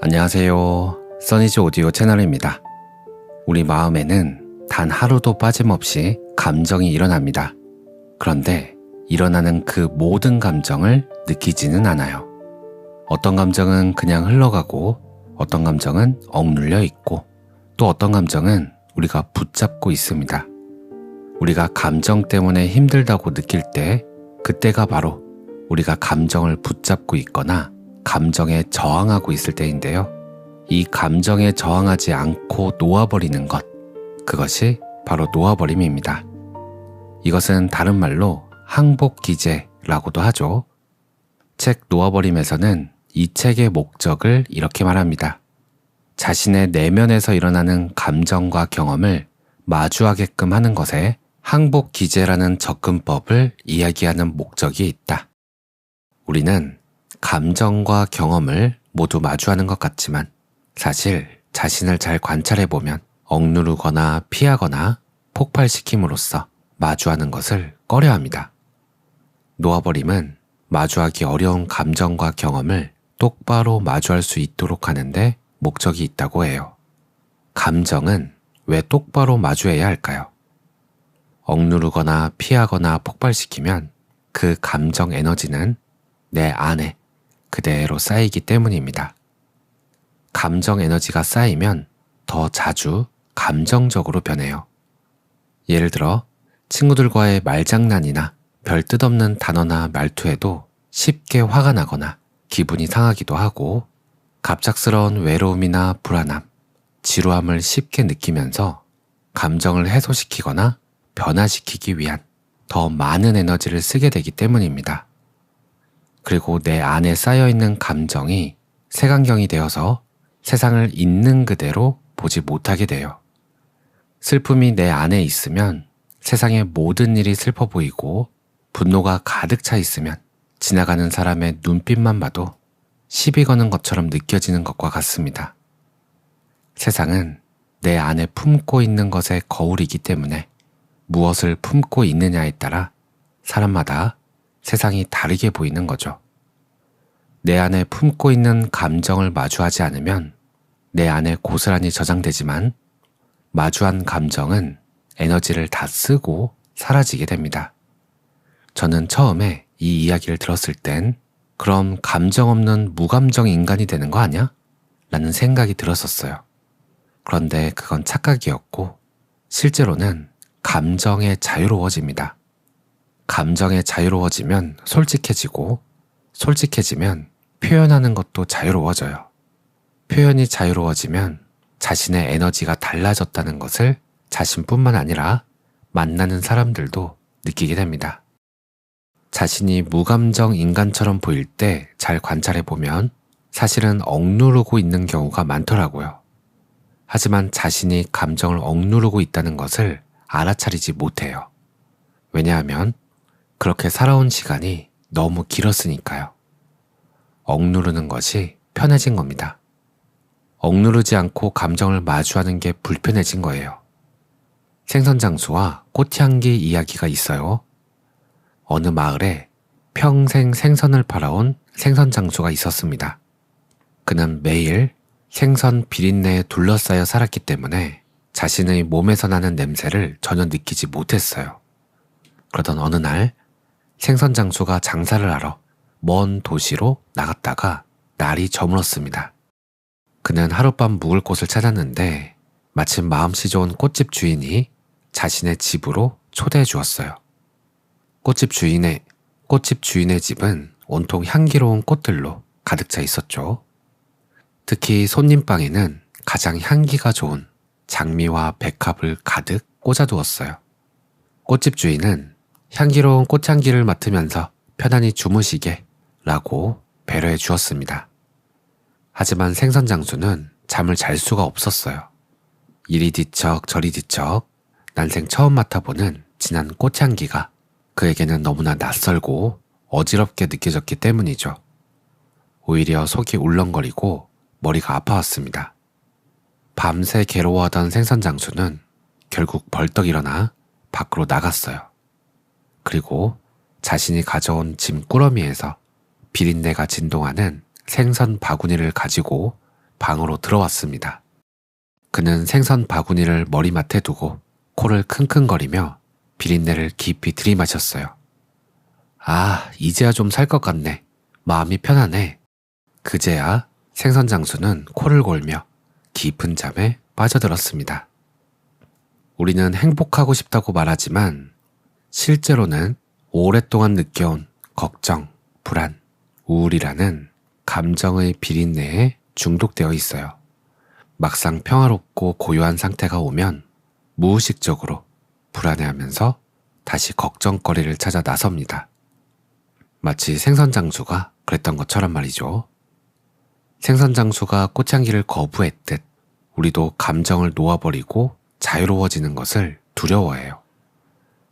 안녕하세요. 써니즈 오디오 채널입니다. 우리 마음에는 단 하루도 빠짐없이 감정이 일어납니다. 그런데 일어나는 그 모든 감정을 느끼지는 않아요. 어떤 감정은 그냥 흘러가고 어떤 감정은 억눌려 있고 또 어떤 감정은 우리가 붙잡고 있습니다. 우리가 감정 때문에 힘들다고 느낄 때 그때가 바로 우리가 감정을 붙잡고 있거나 감정에 저항하고 있을 때인데요. 이 감정에 저항하지 않고 놓아버리는 것, 그것이 바로 놓아버림입니다. 이것은 다른 말로 항복기제라고도 하죠. 책 놓아버림에서는 이 책의 목적을 이렇게 말합니다. 자신의 내면에서 일어나는 감정과 경험을 마주하게끔 하는 것에 항복기제라는 접근법을 이야기하는 목적이 있다. 우리는 감정과 경험을 모두 마주하는 것 같지만 사실 자신을 잘 관찰해보면 억누르거나 피하거나 폭발시킴으로써 마주하는 것을 꺼려합니다. 놓아버림은 마주하기 어려운 감정과 경험을 똑바로 마주할 수 있도록 하는데 목적이 있다고 해요. 감정은 왜 똑바로 마주해야 할까요? 억누르거나 피하거나 폭발시키면 그 감정 에너지는 내 안에 그대로 쌓이기 때문입니다. 감정 에너지가 쌓이면 더 자주 감정적으로 변해요. 예를 들어 친구들과의 말장난이나 별 뜻없는 단어나 말투에도 쉽게 화가 나거나 기분이 상하기도 하고 갑작스러운 외로움이나 불안함, 지루함을 쉽게 느끼면서 감정을 해소시키거나 변화시키기 위한 더 많은 에너지를 쓰게 되기 때문입니다. 그리고 내 안에 쌓여있는 감정이 색안경이 되어서 세상을 있는 그대로 보지 못하게 돼요. 슬픔이 내 안에 있으면 세상의 모든 일이 슬퍼 보이고 분노가 가득 차 있으면 지나가는 사람의 눈빛만 봐도 시비 거는 것처럼 느껴지는 것과 같습니다. 세상은 내 안에 품고 있는 것의 거울이기 때문에 무엇을 품고 있느냐에 따라 사람마다 세상이 다르게 보이는 거죠. 내 안에 품고 있는 감정을 마주하지 않으면 내 안에 고스란히 저장되지만 마주한 감정은 에너지를 다 쓰고 사라지게 됩니다. 저는 처음에 이 이야기를 들었을 땐 그럼 감정 없는 무감정 인간이 되는 거 아니야? 라는 생각이 들었었어요. 그런데 그건 착각이었고 실제로는 감정에 자유로워집니다. 감정에 자유로워지면 솔직해지고 솔직해지면 표현하는 것도 자유로워져요. 표현이 자유로워지면 자신의 에너지가 달라졌다는 것을 자신뿐만 아니라 만나는 사람들도 느끼게 됩니다. 자신이 무감정 인간처럼 보일 때 잘 관찰해보면 사실은 억누르고 있는 경우가 많더라고요. 하지만 자신이 감정을 억누르고 있다는 것을 알아차리지 못해요. 왜냐하면 그렇게 살아온 시간이 너무 길었으니까요. 억누르는 것이 편해진 겁니다. 억누르지 않고 감정을 마주하는 게 불편해진 거예요. 생선장수와 꽃향기 이야기가 있어요. 어느 마을에 평생 생선을 팔아온 생선장수가 있었습니다. 그는 매일 생선 비린내에 둘러싸여 살았기 때문에 자신의 몸에서 나는 냄새를 전혀 느끼지 못했어요. 그러던 어느 날 생선장수가 장사를 하러 먼 도시로 나갔다가 날이 저물었습니다. 그는 하룻밤 묵을 곳을 찾았는데 마침 마음씨 좋은 꽃집 주인이 자신의 집으로 초대해 주었어요. 꽃집 주인의 집은 온통 향기로운 꽃들로 가득 차 있었죠. 특히 손님방에는 가장 향기가 좋은 장미와 백합을 가득 꽂아두었어요. 꽃집 주인은 향기로운 꽃향기를 맡으면서 편안히 주무시게 라고 배려해 주었습니다. 하지만 생선장수는 잠을 잘 수가 없었어요. 이리 뒤척 저리 뒤척 난생 처음 맡아보는 진한 꽃향기가 그에게는 너무나 낯설고 어지럽게 느껴졌기 때문이죠. 오히려 속이 울렁거리고 머리가 아파왔습니다. 밤새 괴로워하던 생선장수는 결국 벌떡 일어나 밖으로 나갔어요. 그리고 자신이 가져온 짐 꾸러미에서 비린내가 진동하는 생선 바구니를 가지고 방으로 들어왔습니다. 그는 생선 바구니를 머리맡에 두고 코를 킁킁거리며 비린내를 깊이 들이마셨어요. 아, 이제야 좀 살 것 같네. 마음이 편하네. 그제야 생선 장수는 코를 골며 깊은 잠에 빠져들었습니다. 우리는 행복하고 싶다고 말하지만 실제로는 오랫동안 느껴온 걱정, 불안, 우울이라는 감정의 비린내에 중독되어 있어요. 막상 평화롭고 고요한 상태가 오면 무의식적으로 불안해하면서 다시 걱정거리를 찾아 나섭니다. 마치 생선장수가 그랬던 것처럼 말이죠. 생선장수가 꽃향기를 거부했듯 우리도 감정을 놓아버리고 자유로워지는 것을 두려워해요.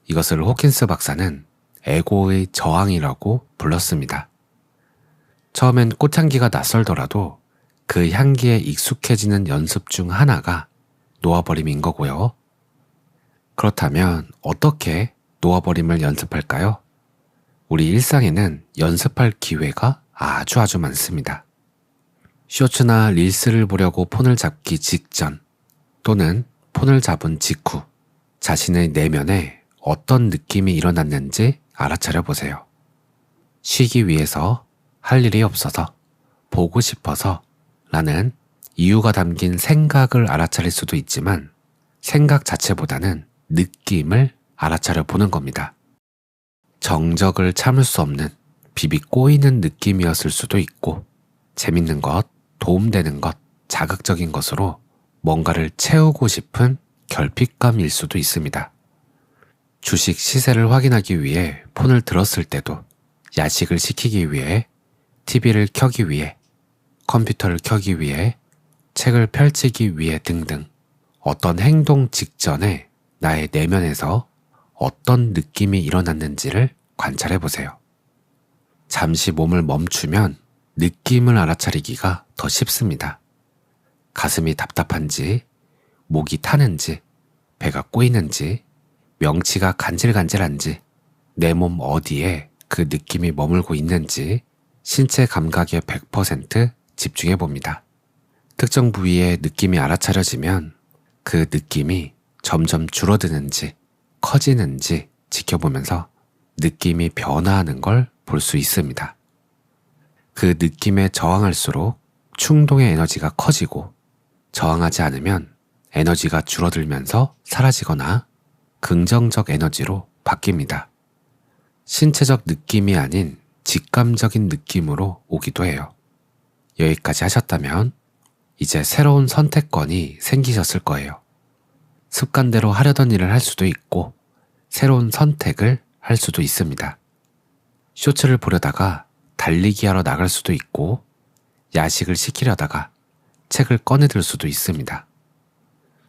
이것을 호킨스 박사는 에고의 저항이라고 불렀습니다. 처음엔 꽃향기가 낯설더라도 그 향기에 익숙해지는 연습 중 하나가 놓아버림인 거고요. 그렇다면 어떻게 놓아버림을 연습할까요? 우리 일상에는 연습할 기회가 아주 많습니다. 쇼츠나 릴스를 보려고 폰을 잡기 직전 또는 폰을 잡은 직후 자신의 내면에 어떤 느낌이 일어났는지 알아차려 보세요. 쉬기 위해서, 할 일이 없어서, 보고 싶어서 라는 이유가 담긴 생각을 알아차릴 수도 있지만 생각 자체보다는 느낌을 알아차려 보는 겁니다. 정적을 참을 수 없는 비비 꼬이는 느낌이었을 수도 있고 재밌는 것, 도움되는 것, 자극적인 것으로 뭔가를 채우고 싶은 결핍감일 수도 있습니다. 주식 시세를 확인하기 위해 폰을 들었을 때도 야식을 시키기 위해, TV를 켜기 위해, 컴퓨터를 켜기 위해, 책을 펼치기 위해 등등 어떤 행동 직전에 나의 내면에서 어떤 느낌이 일어났는지를 관찰해 보세요. 잠시 몸을 멈추면 느낌을 알아차리기가 더 쉽습니다. 가슴이 답답한지, 목이 타는지, 배가 꼬이는지, 명치가 간질간질한지, 내 몸 어디에 그 느낌이 머물고 있는지 신체 감각에 100% 집중해 봅니다. 특정 부위에 느낌이 알아차려지면 그 느낌이 점점 줄어드는지 커지는지 지켜보면서 느낌이 변화하는 걸 볼 수 있습니다. 그 느낌에 저항할수록 충동의 에너지가 커지고 저항하지 않으면 에너지가 줄어들면서 사라지거나 긍정적 에너지로 바뀝니다. 신체적 느낌이 아닌 직감적인 느낌으로 오기도 해요. 여기까지 하셨다면 이제 새로운 선택권이 생기셨을 거예요. 습관대로 하려던 일을 할 수도 있고 새로운 선택을 할 수도 있습니다. 쇼츠를 보려다가 달리기 하러 나갈 수도 있고 야식을 시키려다가 책을 꺼내들 수도 있습니다.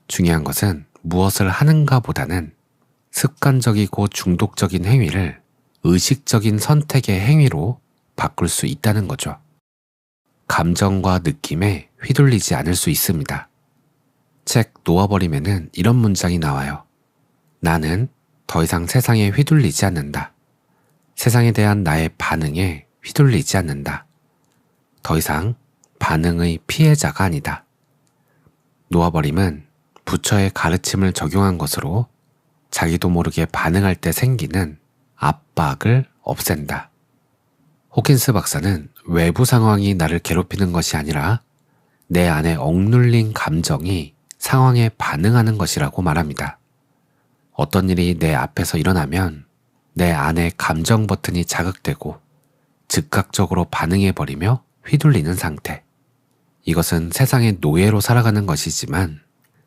중요한 것은 무엇을 하는가 보다는 습관적이고 중독적인 행위를 의식적인 선택의 행위로 바꿀 수 있다는 거죠. 감정과 느낌에 휘둘리지 않을 수 있습니다. 책 놓아버림에는 이런 문장이 나와요. 나는 더 이상 세상에 휘둘리지 않는다. 세상에 대한 나의 반응에 휘둘리지 않는다. 더 이상 반응의 피해자가 아니다. 놓아버림은 부처의 가르침을 적용한 것으로 자기도 모르게 반응할 때 생기는 압박을 없앤다. 호킨스 박사는 외부 상황이 나를 괴롭히는 것이 아니라 내 안에 억눌린 감정이 상황에 반응하는 것이라고 말합니다. 어떤 일이 내 앞에서 일어나면 내 안에 감정 버튼이 자극되고 즉각적으로 반응해버리며 휘둘리는 상태. 이것은 세상의 노예로 살아가는 것이지만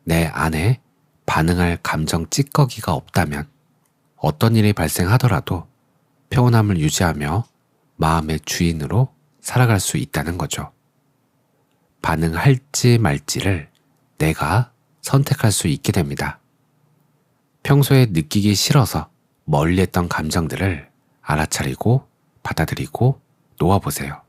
내 안에 반응할 감정 찌꺼기가 없다면 어떤 일이 발생하더라도 평온함을 유지하며 마음의 주인으로 살아갈 수 있다는 거죠. 반응할지 말지를 내가 선택할 수 있게 됩니다. 평소에 느끼기 싫어서 멀리했던 감정들을 알아차리고 받아들이고 놓아보세요.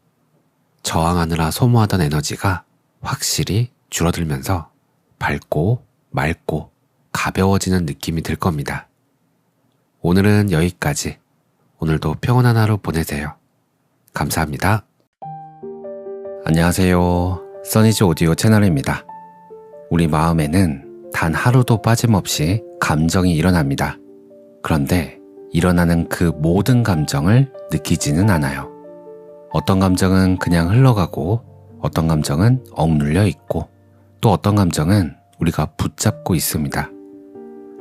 저항하느라 소모하던 에너지가 확실히 줄어들면서 밝고 맑고 가벼워지는 느낌이 들 겁니다. 오늘은 여기까지. 오늘도 평온한 하루 보내세요. 감사합니다. 안녕하세요. 써니즈 오디오 채널입니다. 우리 마음에는 단 하루도 빠짐없이 감정이 일어납니다. 그런데 일어나는 그 모든 감정을 느끼지는 않아요. 어떤 감정은 그냥 흘러가고 어떤 감정은 억눌려 있고 또 어떤 감정은 우리가 붙잡고 있습니다.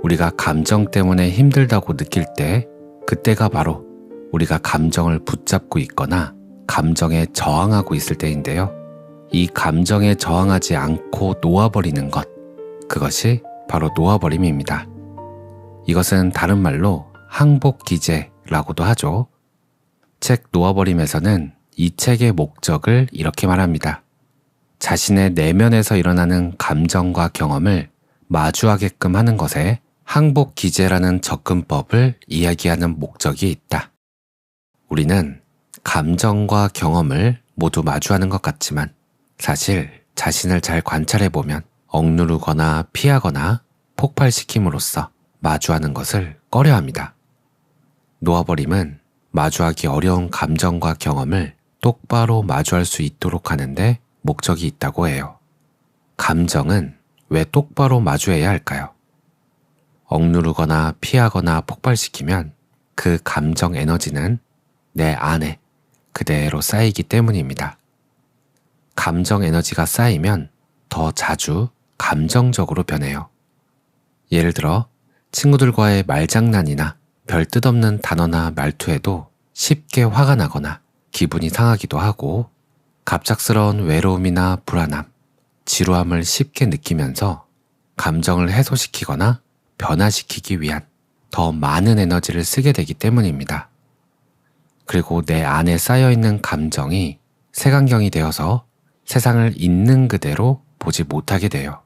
우리가 감정 때문에 힘들다고 느낄 때 그때가 바로 우리가 감정을 붙잡고 있거나 감정에 저항하고 있을 때인데요. 이 감정에 저항하지 않고 놓아버리는 것, 그것이 바로 놓아버림입니다. 이것은 다른 말로 항복기제라고도 하죠. 책 놓아버림에서는 이 책의 목적을 이렇게 말합니다. 자신의 내면에서 일어나는 감정과 경험을 마주하게끔 하는 것에 항복기제라는 접근법을 이야기하는 목적이 있다. 우리는 감정과 경험을 모두 마주하는 것 같지만 사실 자신을 잘 관찰해보면 억누르거나 피하거나 폭발시킴으로써 마주하는 것을 꺼려합니다. 놓아버림은 마주하기 어려운 감정과 경험을 똑바로 마주할 수 있도록 하는데 목적이 있다고 해요. 감정은 왜 똑바로 마주해야 할까요? 억누르거나 피하거나 폭발시키면 그 감정 에너지는 내 안에 그대로 쌓이기 때문입니다. 감정 에너지가 쌓이면 더 자주 감정적으로 변해요. 예를 들어 친구들과의 말장난이나 별 뜻없는 단어나 말투에도 쉽게 화가 나거나 기분이 상하기도 하고 갑작스러운 외로움이나 불안함, 지루함을 쉽게 느끼면서 감정을 해소시키거나 변화시키기 위한 더 많은 에너지를 쓰게 되기 때문입니다. 그리고 내 안에 쌓여있는 감정이 색안경이 되어서 세상을 있는 그대로 보지 못하게 돼요.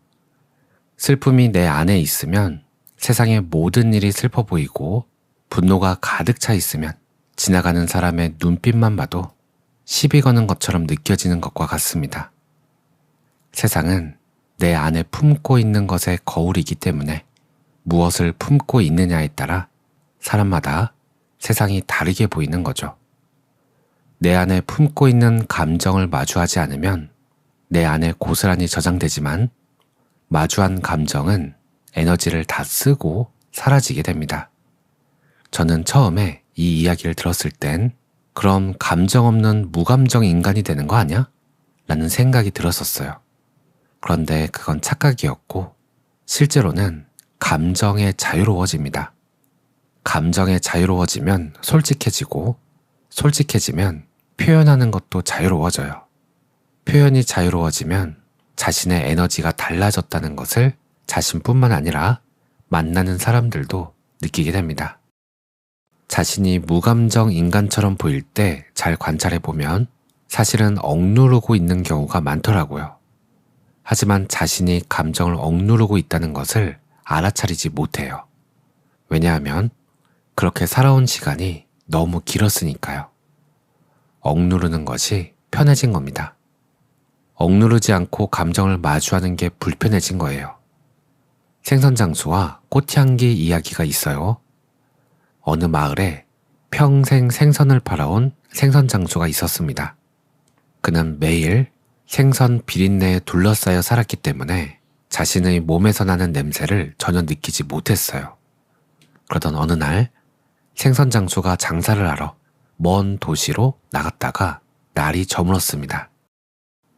슬픔이 내 안에 있으면 세상의 모든 일이 슬퍼 보이고 분노가 가득 차 있으면 지나가는 사람의 눈빛만 봐도 시비 거는 것처럼 느껴지는 것과 같습니다. 세상은 내 안에 품고 있는 것의 거울이기 때문에 무엇을 품고 있느냐에 따라 사람마다 세상이 다르게 보이는 거죠. 내 안에 품고 있는 감정을 마주하지 않으면 내 안에 고스란히 저장되지만 마주한 감정은 에너지를 다 쓰고 사라지게 됩니다. 저는 처음에 이 이야기를 들었을 땐 그럼 감정 없는 무감정 인간이 되는 거 아니야? 라는 생각이 들었었어요. 그런데 그건 착각이었고 실제로는 감정에 자유로워집니다. 감정에 자유로워지면 솔직해지고 솔직해지면 표현하는 것도 자유로워져요. 표현이 자유로워지면 자신의 에너지가 달라졌다는 것을 자신뿐만 아니라 만나는 사람들도 느끼게 됩니다. 자신이 무감정 인간처럼 보일 때 잘 관찰해보면 사실은 억누르고 있는 경우가 많더라고요. 하지만 자신이 감정을 억누르고 있다는 것을 알아차리지 못해요. 왜냐하면 그렇게 살아온 시간이 너무 길었으니까요. 억누르는 것이 편해진 겁니다. 억누르지 않고 감정을 마주하는 게 불편해진 거예요. 생선장수와 꽃향기 이야기가 있어요. 어느 마을에 평생 생선을 팔아온 생선장수가 있었습니다. 그는 매일 생선 비린내에 둘러싸여 살았기 때문에 자신의 몸에서 나는 냄새를 전혀 느끼지 못했어요. 그러던 어느 날 생선장수가 장사를 하러 먼 도시로 나갔다가 날이 저물었습니다.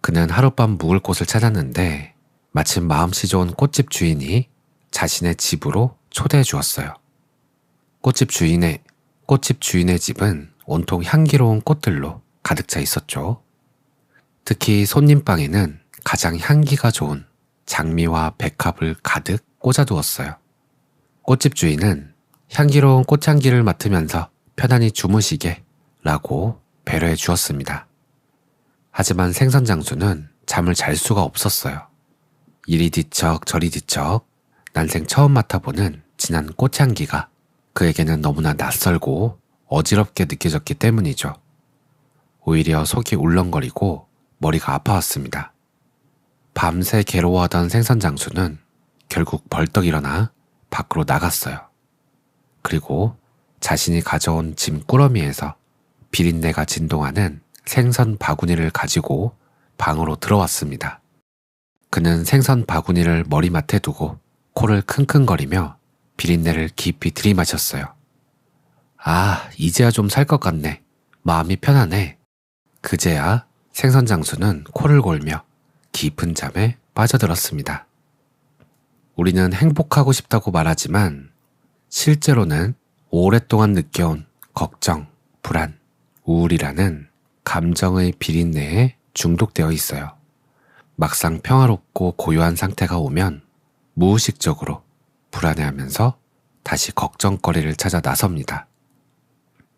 그는 하룻밤 묵을 곳을 찾았는데 마침 마음씨 좋은 꽃집 주인이 자신의 집으로 초대해 주었어요. 꽃집 주인의 집은 온통 향기로운 꽃들로 가득 차 있었죠. 특히 손님방에는 가장 향기가 좋은 장미와 백합을 가득 꽂아두었어요. 꽃집 주인은 향기로운 꽃향기를 맡으면서 편안히 주무시게 라고 배려해 주었습니다. 하지만 생선장수는 잠을 잘 수가 없었어요. 이리 뒤척 저리 뒤척 난생 처음 맡아보는 진한 꽃향기가 그에게는 너무나 낯설고 어지럽게 느껴졌기 때문이죠. 오히려 속이 울렁거리고 머리가 아파왔습니다. 밤새 괴로워하던 생선장수는 결국 벌떡 일어나 밖으로 나갔어요. 그리고 자신이 가져온 짐 꾸러미에서 비린내가 진동하는 생선 바구니를 가지고 방으로 들어왔습니다. 그는 생선 바구니를 머리맡에 두고 코를 킁킁거리며 비린내를 깊이 들이마셨어요. 아, 이제야 좀 살 것 같네. 마음이 편하네. 그제야 생선 장수는 코를 골며 깊은 잠에 빠져들었습니다. 우리는 행복하고 싶다고 말하지만 실제로는 오랫동안 느껴온 걱정, 불안, 우울이라는 감정의 비린내에 중독되어 있어요. 막상 평화롭고 고요한 상태가 오면 무의식적으로 불안해하면서 다시 걱정거리를 찾아 나섭니다.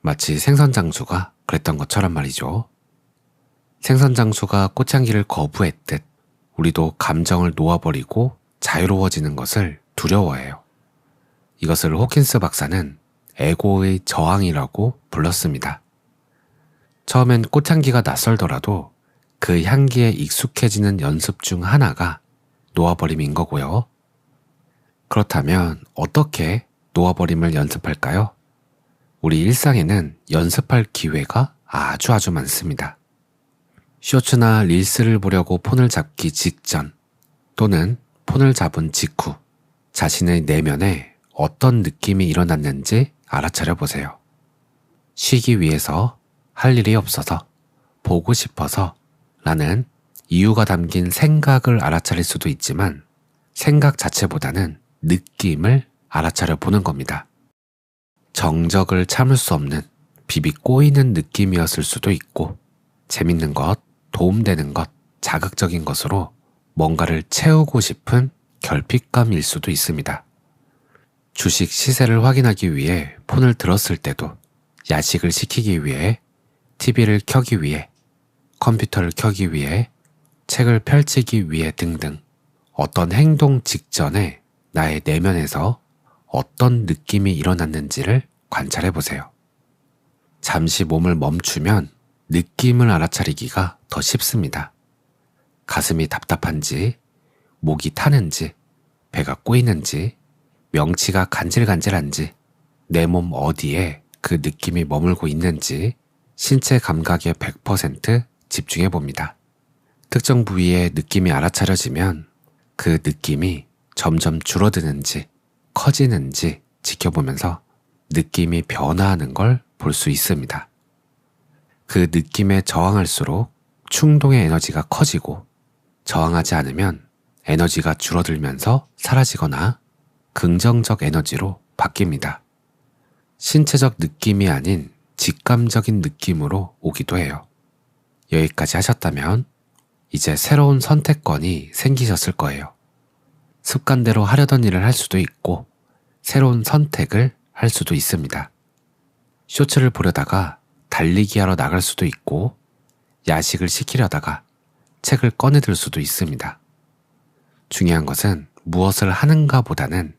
마치 생선장수가 그랬던 것처럼 말이죠. 생선장수가 꽃향기를 거부했듯 우리도 감정을 놓아버리고 자유로워지는 것을 두려워해요. 이것을 호킨스 박사는 에고의 저항이라고 불렀습니다. 처음엔 꽃향기가 낯설더라도 그 향기에 익숙해지는 연습 중 하나가 놓아버림인 거고요. 그렇다면 어떻게 놓아버림을 연습할까요? 우리 일상에는 연습할 기회가 아주 많습니다. 쇼츠나 릴스를 보려고 폰을 잡기 직전 또는 폰을 잡은 직후 자신의 내면에 어떤 느낌이 일어났는지 알아차려 보세요. 쉬기 위해서, 할 일이 없어서, 보고 싶어서 라는 이유가 담긴 생각을 알아차릴 수도 있지만 생각 자체보다는 느낌을 알아차려 보는 겁니다. 정적을 참을 수 없는 비비 꼬이는 느낌이었을 수도 있고 재밌는 것, 도움되는 것, 자극적인 것으로 뭔가를 채우고 싶은 결핍감일 수도 있습니다. 주식 시세를 확인하기 위해 폰을 들었을 때도 야식을 시키기 위해, TV를 켜기 위해, 컴퓨터를 켜기 위해, 책을 펼치기 위해 등등 어떤 행동 직전에 나의 내면에서 어떤 느낌이 일어났는지를 관찰해 보세요. 잠시 몸을 멈추면 느낌을 알아차리기가 더 쉽습니다. 가슴이 답답한지, 목이 타는지, 배가 꼬이는지, 명치가 간질간질한지, 내 몸 어디에 그 느낌이 머물고 있는지 신체 감각에 100% 집중해 봅니다. 특정 부위에 느낌이 알아차려지면 그 느낌이 점점 줄어드는지 커지는지 지켜보면서 느낌이 변화하는 걸 볼 수 있습니다. 그 느낌에 저항할수록 충동의 에너지가 커지고 저항하지 않으면 에너지가 줄어들면서 사라지거나 긍정적 에너지로 바뀝니다. 신체적 느낌이 아닌 직감적인 느낌으로 오기도 해요. 여기까지 하셨다면 이제 새로운 선택권이 생기셨을 거예요. 습관대로 하려던 일을 할 수도 있고 새로운 선택을 할 수도 있습니다. 쇼츠를 보려다가 달리기 하러 나갈 수도 있고 야식을 시키려다가 책을 꺼내들 수도 있습니다. 중요한 것은 무엇을 하는가 보다는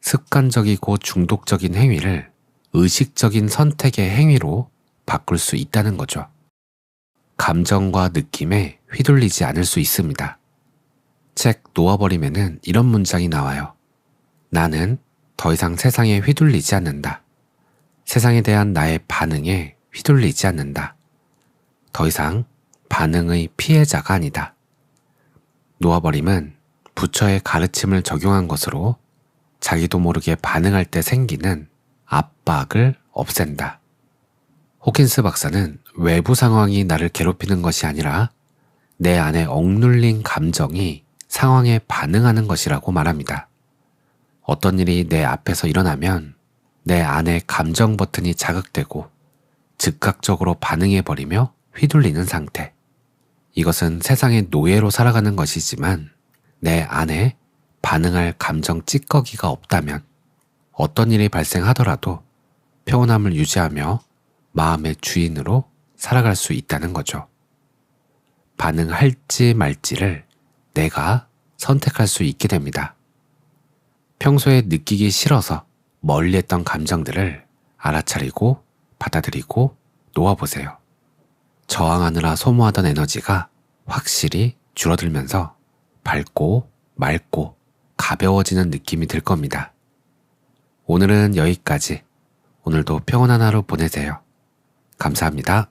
습관적이고 중독적인 행위를 의식적인 선택의 행위로 바꿀 수 있다는 거죠. 감정과 느낌에 휘둘리지 않을 수 있습니다. 책 놓아버림에는 이런 문장이 나와요. 나는 더 이상 세상에 휘둘리지 않는다. 세상에 대한 나의 반응에 휘둘리지 않는다. 더 이상 반응의 피해자가 아니다. 놓아버림은 부처의 가르침을 적용한 것으로 자기도 모르게 반응할 때 생기는 압박을 없앤다. 호킨스 박사는 외부 상황이 나를 괴롭히는 것이 아니라 내 안에 억눌린 감정이 상황에 반응하는 것이라고 말합니다. 어떤 일이 내 앞에서 일어나면 내 안에 감정 버튼이 자극되고 즉각적으로 반응해버리며 휘둘리는 상태. 이것은 세상의 노예로 살아가는 것이지만 내 안에 반응할 감정 찌꺼기가 없다면 어떤 일이 발생하더라도 평온함을 유지하며 마음의 주인으로 살아갈 수 있다는 거죠. 반응할지 말지를 내가 선택할 수 있게 됩니다. 평소에 느끼기 싫어서 멀리했던 감정들을 알아차리고 받아들이고 놓아보세요. 저항하느라 소모하던 에너지가 확실히 줄어들면서 밝고 맑고 가벼워지는 느낌이 들 겁니다. 오늘은 여기까지. 오늘도 평온한 하루 보내세요. 감사합니다.